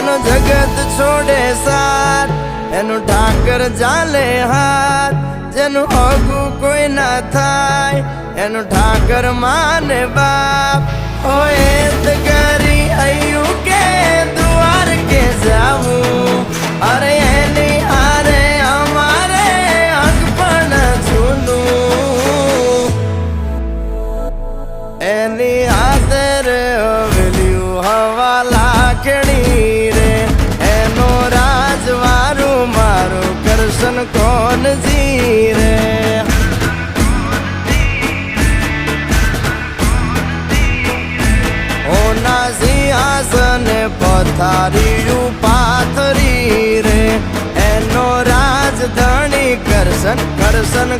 જેનો જગત છોડે સાથ, એનું ઠાકર ચાલે હાથ. જેનું હગું કોઈ ના થાય, એનું ઠાકર માને બાપ. હોય તો કરી આયું કે દ્વાર કે જાવું, અરે એની હારે અમારે હક પણ છૂનું. એની હાથર વેલ્યું હવા લાખણી રે, એનો રાજવારું મારું કરશન કોણ જીરે. ઓના સિંહાસન પથારીયું પાથરી રે, એનો રાજધણી કરશન કરશન